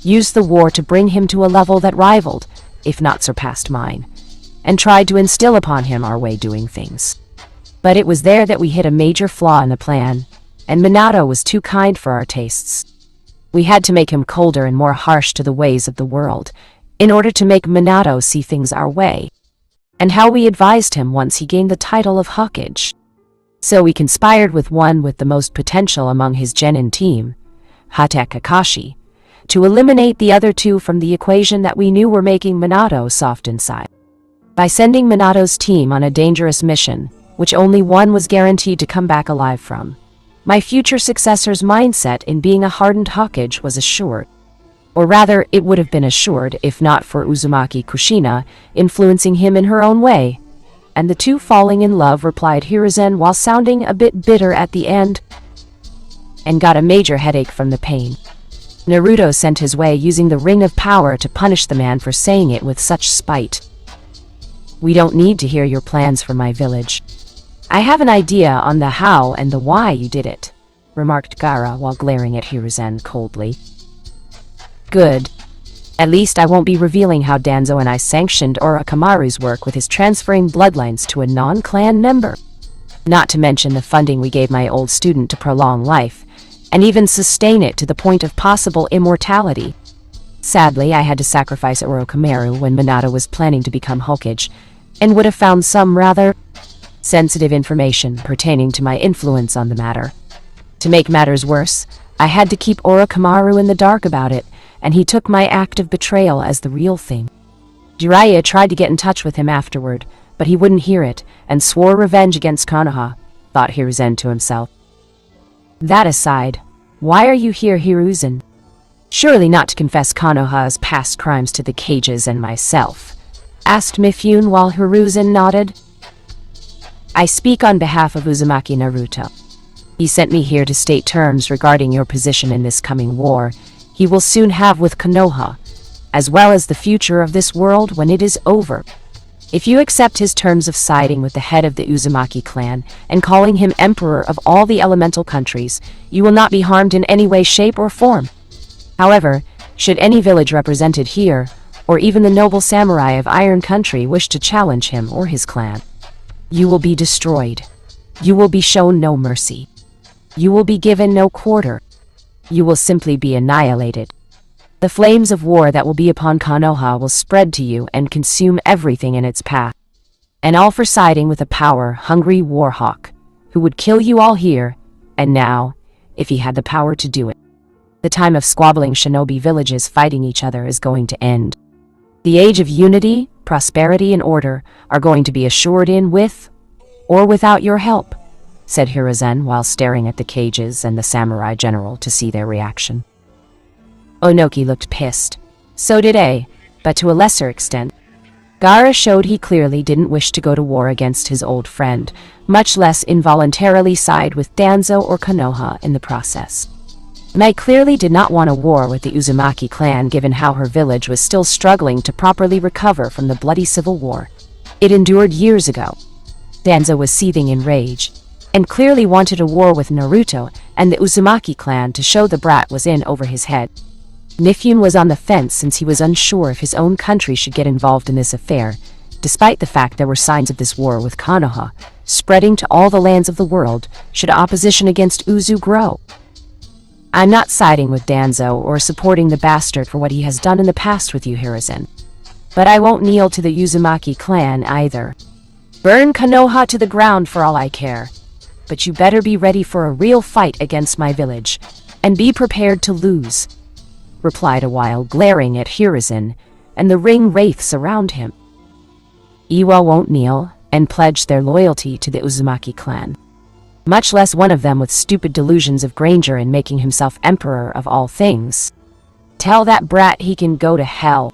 used the war to bring him to a level that rivaled, if not surpassed mine, and tried to instill upon him our way doing things. But it was there that we hit a major flaw in the plan, and Minato was too kind for our tastes. We had to make him colder and more harsh to the ways of the world, in order to make Minato see things our way, and how we advised him once he gained the title of Hokage. So we conspired with one with the most potential among his genin team, Hata Kakashi, to eliminate the other two from the equation that we knew were making Minato soft inside. By sending Minato's team on a dangerous mission, which only one was guaranteed to come back alive from, my future successor's mindset in being a hardened Hokage was assured. Or rather, it would have been assured if not for Uzumaki Kushina influencing him in her own way. And the two falling in love, replied Hiruzen while sounding a bit bitter at the end, and got a major headache from the pain. Naruto sent his way using the Ring of Power to punish the man for saying it with such spite. We don't need to hear your plans for my village. I have an idea on the how and the why you did it, remarked Gaara while glaring at Hiruzen coldly. Good. At least I won't be revealing how Danzo and I sanctioned Orochimaru's work with his transferring bloodlines to a non-clan member. Not to mention the funding we gave my old student to prolong life, and even sustain it to the point of possible immortality. Sadly, I had to sacrifice Orochimaru when Minato was planning to become Hokage, and would have found some rather sensitive information pertaining to my influence on the matter. To make matters worse, I had to keep Orochimaru in the dark about it, and he took my act of betrayal as the real thing. Jiraiya tried to get in touch with him afterward, but he wouldn't hear it, and swore revenge against Konoha, thought Hiruzen to himself. That aside, why are you here, Hiruzen? Surely not to confess Konoha's past crimes to the cages and myself, asked Mifune while Hiruzen nodded. I speak on behalf of Uzumaki Naruto. He sent me here to state terms regarding your position in this coming war he will soon have with Konoha, as well as the future of this world when it is over. If you accept his terms of siding with the head of the Uzumaki clan and calling him emperor of all the elemental countries, you will not be harmed in any way, shape, or form. However, should any village represented here, or even the noble samurai of Iron Country wish to challenge him or his clan, you will be destroyed. You will be shown no mercy. You will be given no quarter. You will simply be annihilated. The flames of war that will be upon Konoha will spread to you and consume everything in its path. And all for siding with a power-hungry warhawk, who would kill you all here, and now, if he had the power to do it. The time of squabbling shinobi villages fighting each other is going to end. The age of unity, prosperity, and order are going to be assured in with, or without your help, said Hiruzen while staring at the cages and the samurai general to see their reaction. Onoki looked pissed. So did A, but to a lesser extent. Gaara showed he clearly didn't wish to go to war against his old friend, much less involuntarily side with Danzo or Konoha in the process. Mai clearly did not want a war with the Uzumaki clan given how her village was still struggling to properly recover from the bloody civil war it endured years ago. Danzo was seething in rage, and clearly wanted a war with Naruto and the Uzumaki clan to show the brat was in over his head. Mifune was on the fence since he was unsure if his own country should get involved in this affair, despite the fact there were signs of this war with Konoha spreading to all the lands of the world should opposition against Uzu grow. I'm not siding with Danzo or supporting the bastard for what he has done in the past with you, Hiruzen. But I won't kneel to the Uzumaki clan either. Burn Konoha to the ground for all I care. But you better be ready for a real fight against my village, and be prepared to lose, replied a while glaring at Hiruzen and the ring wraiths around him. Iwa won't kneel and pledge their loyalty to the Uzumaki clan, much less one of them with stupid delusions of grandeur in making himself emperor of all things. Tell that brat he can go to hell.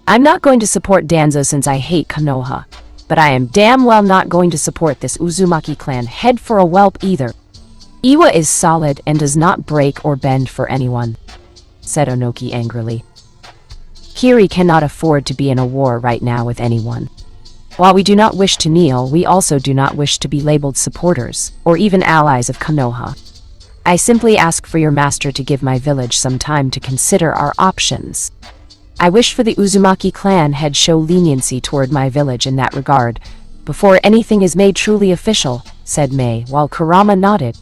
I'm not going to support Danzo since I hate Konoha, but I am damn well not going to support this Uzumaki clan head for a whelp either. Iwa is solid and does not break or bend for anyone, said Onoki angrily. Kiri cannot afford to be in a war right now with anyone. While we do not wish to kneel, we also do not wish to be labeled supporters, or even allies of Konoha. I simply ask for your master to give my village some time to consider our options. I wish for the Uzumaki clan head show leniency toward my village in that regard, before anything is made truly official, said Mei, while Kurama nodded.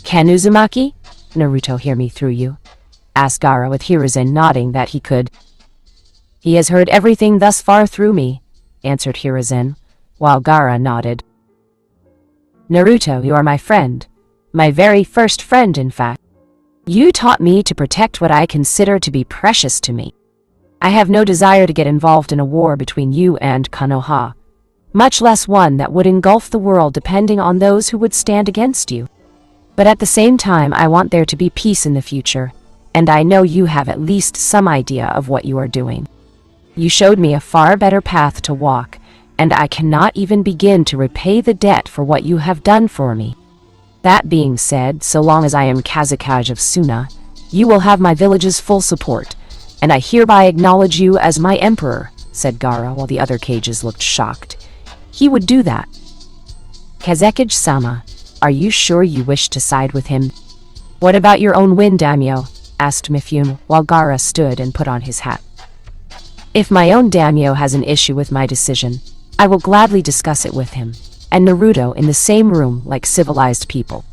Can Uzumaki? Naruto hear me through you? Asked Gaara with Hiruzen nodding that he could. He has heard everything thus far through me, answered Hiruzen, while Gaara nodded. Naruto, you are my friend. My very first friend, in fact. You taught me to protect what I consider to be precious to me. I have no desire to get involved in a war between you and Konoha, much less one that would engulf the world depending on those who would stand against you. But at the same time, I want there to be peace in the future, and I know you have at least some idea of what you are doing. You showed me a far better path to walk, and I cannot even begin to repay the debt for what you have done for me. That being said, so long as I am Kazekage of Suna, you will have my village's full support, and I hereby acknowledge you as my emperor, said Gaara while the other cages looked shocked. He would do that. Kazekage-sama, are you sure you wish to side with him? What about your own win, daimyo? Asked Mifune, while Gaara stood and put on his hat. If my own daimyo has an issue with my decision, I will gladly discuss it with him, and Naruto in the same room like civilized people.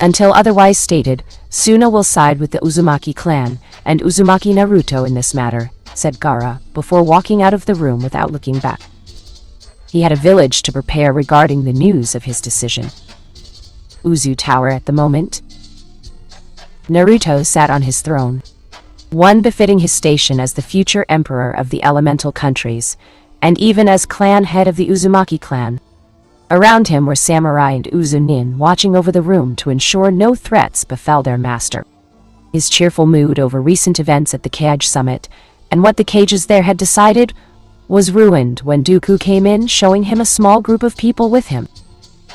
Until otherwise stated, Suna will side with the Uzumaki clan, and Uzumaki Naruto in this matter, said Gaara, before walking out of the room without looking back. He had a village to prepare regarding the news of his decision. Uzu Tower at the moment. Naruto sat on his throne, one befitting his station as the future emperor of the elemental countries, and even as clan head of the Uzumaki clan. Around him were samurai and Uzunin watching over the room to ensure no threats befell their master. His cheerful mood over recent events at the Kage Summit, and what the cages there had decided, was ruined when Dooku came in, showing him a small group of people with him.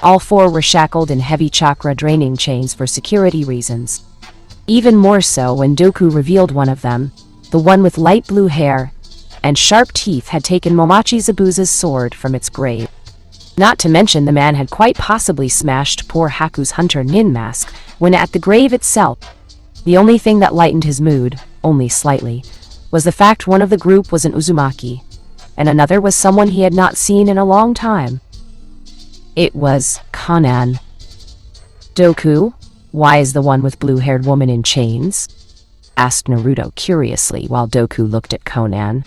All four were shackled in heavy chakra draining chains for security reasons. Even more so when Dooku revealed one of them, the one with light blue hair and sharp teeth, had taken Momochi Zabuza's sword from its grave. Not to mention the man had quite possibly smashed poor Haku's hunter Nin mask when at the grave itself. The only thing that lightened his mood, only slightly, was the fact one of the group was an Uzumaki, and another was someone he had not seen in a long time. It was Konan. Dooku, why is the one with blue-haired woman in chains? Asked Naruto curiously while Dooku looked at Konan.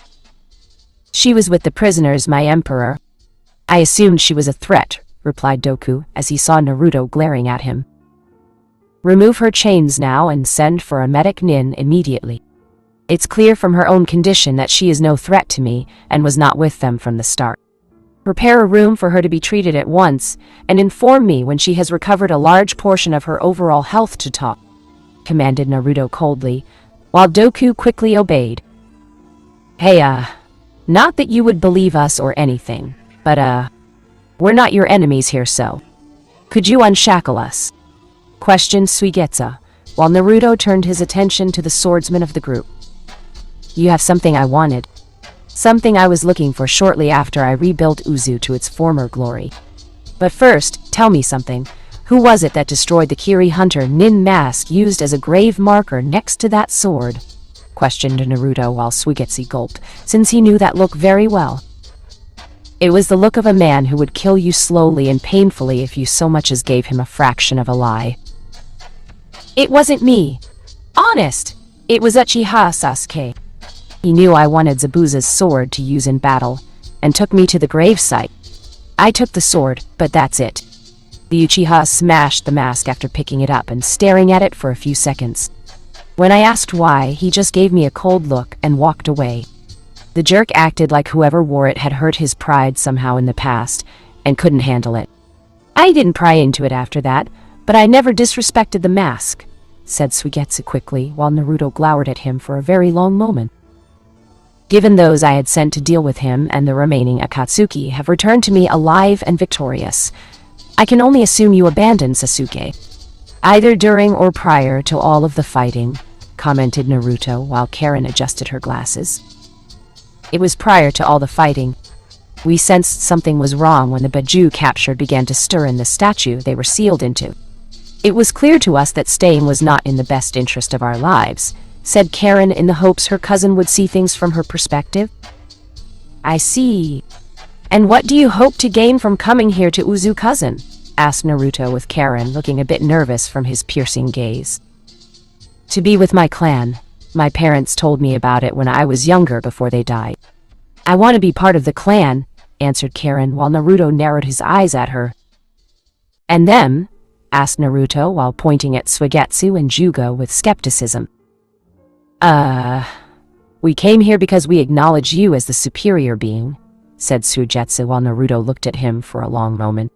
She was with the prisoners, my emperor. I assumed she was a threat, replied Dooku as he saw Naruto glaring at him. Remove her chains now and send for a medic Nin immediately. It's clear from her own condition that she is no threat to me and was not with them from the start. Prepare a room for her to be treated at once, and inform me when she has recovered a large portion of her overall health to talk, commanded Naruto coldly, while Dooku quickly obeyed. Hey, not that you would believe us or anything, but, we're not your enemies here, so could you unshackle us? Questioned Suigetsu, while Naruto turned his attention to the swordsman of the group. You have something I wanted. Something I was looking for shortly after I rebuilt Uzu to its former glory. But first, tell me something. Who was it that destroyed the Kiri Hunter Nin mask used as a grave marker next to that sword? Questioned Naruto while Suigetsu gulped, since he knew that look very well. It was the look of a man who would kill you slowly and painfully if you so much as gave him a fraction of a lie. It wasn't me. Honest! It was Uchiha Sasuke. He knew I wanted Zabuza's sword to use in battle, and took me to the gravesite. I took the sword, but that's it. The Uchiha smashed the mask after picking it up and staring at it for a few seconds. When I asked why, he just gave me a cold look and walked away. The jerk acted like whoever wore it had hurt his pride somehow in the past, and couldn't handle it. I didn't pry into it after that, but I never disrespected the mask, said Suigetsu quickly, while Naruto glowered at him for a very long moment. Given those I had sent to deal with him and the remaining Akatsuki have returned to me alive and victorious, I can only assume you abandoned Sasuke. Either during or prior to all of the fighting, commented Naruto while Karen adjusted her glasses. It was prior to all the fighting. We sensed something was wrong when the Baju captured began to stir in the statue they were sealed into. It was clear to us that staying was not in the best interest of our lives, said Karen in the hopes her cousin would see things from her perspective. I see. And what do you hope to gain from coming here to Uzu, cousin? Asked Naruto with Karen looking a bit nervous from his piercing gaze. To be with my clan. My parents told me about it when I was younger before they died. I want to be part of the clan, answered Karen while Naruto narrowed his eyes at her. And them? Asked Naruto while pointing at Suigetsu and Jugo with skepticism. We came here because we acknowledge you as the superior being, said Suigetsu while Naruto looked at him for a long moment.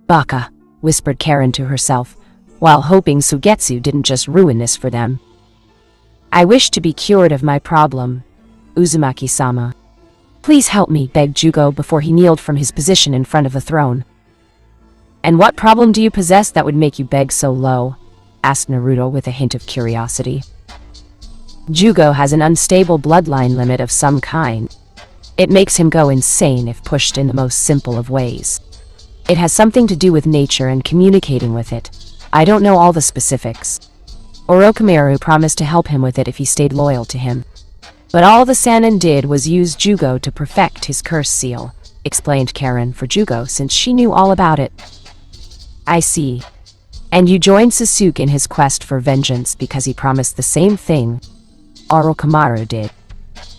Baka, whispered Karen to herself, while hoping Suigetsu didn't just ruin this for them. I wish to be cured of my problem, Uzumaki-sama. Please help me, begged Jugo before he kneeled from his position in front of the throne. And what problem do you possess that would make you beg so low? Asked Naruto with a hint of curiosity. Jugo has an unstable bloodline limit of some kind. It makes him go insane if pushed in the most simple of ways. It has something to do with nature and communicating with it. I don't know all the specifics. Orochimaru promised to help him with it if he stayed loyal to him. But all the Sannin did was use Jugo to perfect his curse seal, explained Karen for Jugo since she knew all about it. I see. And you joined Sasuke in his quest for vengeance because he promised the same thing Orochimaru did.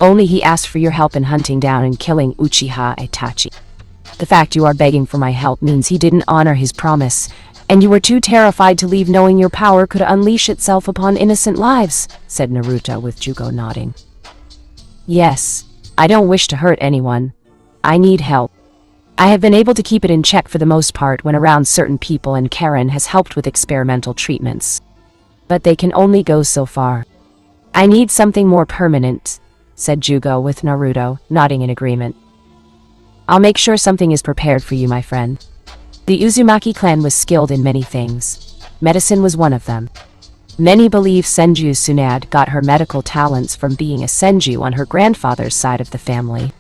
Only he asked for your help in hunting down and killing Uchiha Itachi. The fact you are begging for my help means he didn't honor his promise, and you were too terrified to leave knowing your power could unleash itself upon innocent lives, said Naruto with Jugo nodding. Yes, I don't wish to hurt anyone. I need help. I have been able to keep it in check for the most part when around certain people, and Karen has helped with experimental treatments. But they can only go so far. I need something more permanent, said Jugo with Naruto, nodding in agreement. I'll make sure something is prepared for you, my friend. The Uzumaki clan was skilled in many things. Medicine was one of them. Many believe Senju Tsunade got her medical talents from being a Senju on her grandfather's side of the family.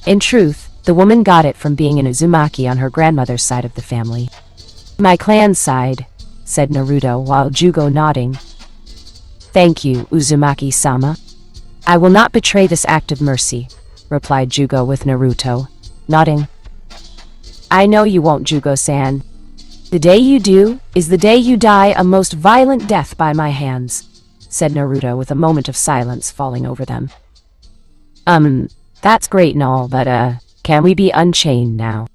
In truth, the woman got it from being an Uzumaki on her grandmother's side of the family. My clan's side, said Naruto while Jugo nodding. Thank you, Uzumaki-sama. I will not betray this act of mercy, replied Jugo with Naruto, nodding. I know you won't, Jugo-san. The day you do is the day you die a most violent death by my hands, said Naruto with a moment of silence falling over them. That's great and all, but can we be unchained now?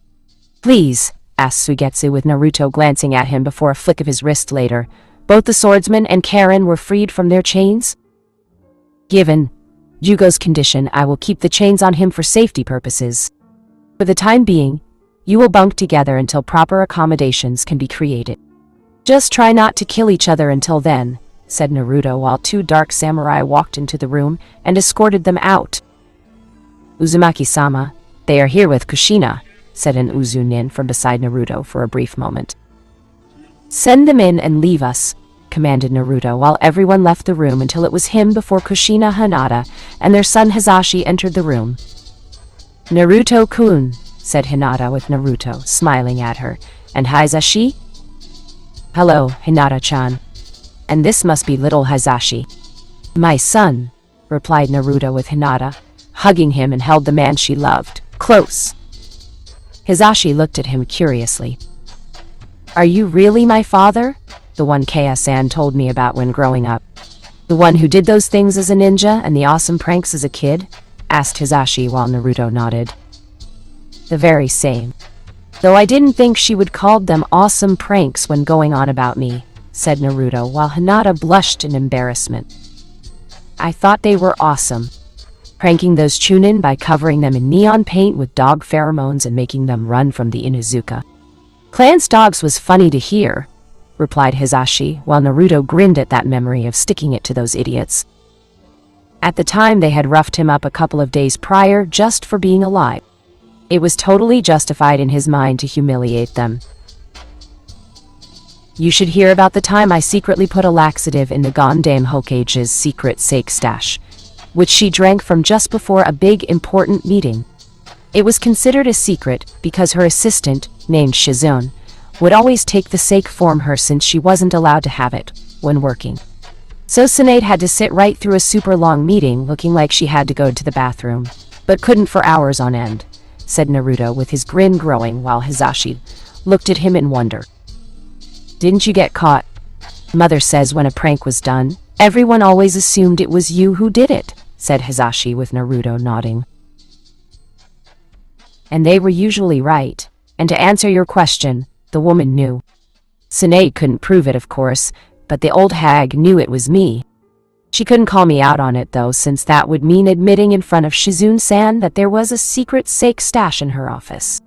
Please, asked Suigetsu with Naruto glancing at him before a flick of his wrist later. Both the swordsman and Karen were freed from their chains? Given Jugo's condition, I will keep the chains on him for safety purposes. For the time being, you will bunk together until proper accommodations can be created. Just try not to kill each other until then, said Naruto while two dark samurai walked into the room and escorted them out. Uzumaki-sama, they are here with Kushina, said an Uzu nin from beside Naruto for a brief moment. Send them in and leave us, commanded Naruto while everyone left the room until it was him before Kushina Hinata and their son Hizashi entered the room. Naruto-kun, said Hinata with Naruto, smiling at her. And Hizashi? Hello, Hinata-chan. And this must be little Hizashi. My son, replied Naruto with Hinata, hugging him and held the man she loved, close. Hizashi looked at him curiously. Are you really my father? The one Kaya-san told me about when growing up. The one who did those things as a ninja and the awesome pranks as a kid? Asked Hizashi while Naruto nodded. The very same. Though I didn't think she would call them awesome pranks when going on about me, said Naruto while Hinata blushed in embarrassment. I thought they were awesome. Pranking those Chunin by covering them in neon paint with dog pheromones and making them run from the Inuzuka. Clan's dogs was funny to hear, replied Hizashi while Naruto grinned at that memory of sticking it to those idiots. At the time they had roughed him up a couple of days prior just for being alive. It was totally justified in his mind to humiliate them. You should hear about the time I secretly put a laxative in the Gondame Hokage's secret sake stash, which she drank from just before a big important meeting. It was considered a secret because her assistant, named Shizune, would always take the sake from her since she wasn't allowed to have it when working. So Tsunade had to sit right through a super long meeting looking like she had to go to the bathroom, but couldn't for hours on end, said Naruto with his grin growing while Hisashi looked at him in wonder. Didn't you get caught? Mother says when a prank was done, everyone always assumed it was you who did it, said Hisashi with Naruto nodding. And they were usually right. And to answer your question, the woman knew. Tsunade couldn't prove it, of course, but the old hag knew it was me. She couldn't call me out on it, though, since that would mean admitting in front of Shizune-san that there was a secret sake stash in her office.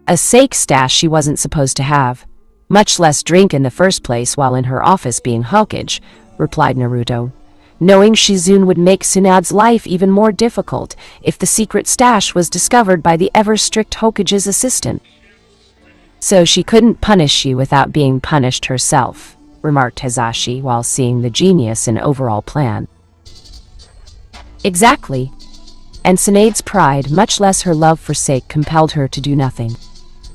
A sake stash she wasn't supposed to have, much less drink in the first place while in her office being Hokage, replied Naruto, knowing Shizune would make Tsunade's life even more difficult if the secret stash was discovered by the ever-strict Hokage's assistant. So she couldn't punish you without being punished herself, remarked Hisashi while seeing the genius and overall plan. Exactly. And Tsunade's pride, much less her love for sake, compelled her to do nothing.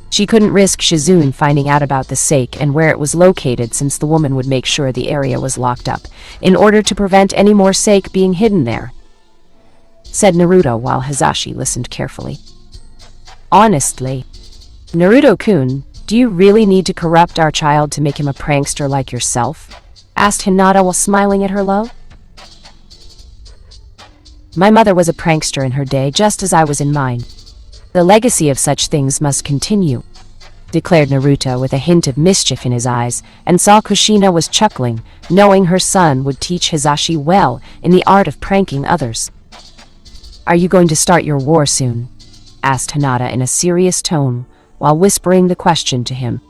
She couldn't risk Shizune finding out about the sake and where it was located, since the woman would make sure the area was locked up, in order to prevent any more sake being hidden there, said Naruto while Hisashi listened carefully. Honestly, Naruto-kun, do you really need to corrupt our child to make him a prankster like yourself? Asked Hinata while smiling at her love. My mother was a prankster in her day, just as I was in mine. The legacy of such things must continue, declared Naruto with a hint of mischief in his eyes, and saw Kushina was chuckling, knowing her son would teach Hisashi well in the art of pranking others. Are you going to start your war soon? Asked Hinata in a serious tone, while whispering the question to him.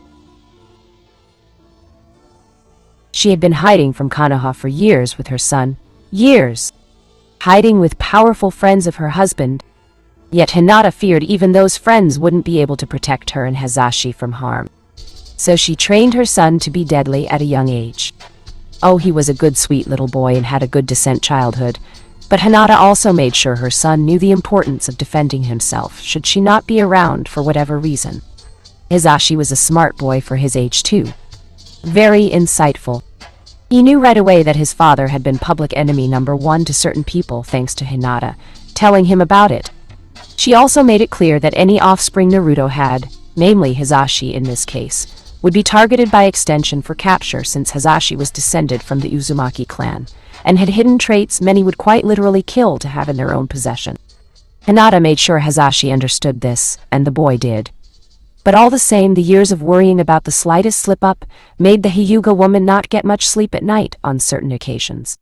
She had been hiding from Konoha for years with her son. Years! Hiding with powerful friends of her husband. Yet Hinata feared even those friends wouldn't be able to protect her and Hisashi from harm. So she trained her son to be deadly at a young age. Oh, he was a good sweet little boy and had a good decent childhood. But Hinata also made sure her son knew the importance of defending himself should she not be around for whatever reason. Hisashi was a smart boy for his age too. Very insightful. He knew right away that his father had been public enemy number one to certain people thanks to Hinata telling him about it. She also made it clear that any offspring Naruto had, namely Hisashi in this case, would be targeted by extension for capture, since Hisashi was descended from the Uzumaki clan, and had hidden traits many would quite literally kill to have in their own possession. Hinata made sure Hisashi understood this, and the boy did. But all the same, the years of worrying about the slightest slip-up made the Hyuga woman not get much sleep at night on certain occasions.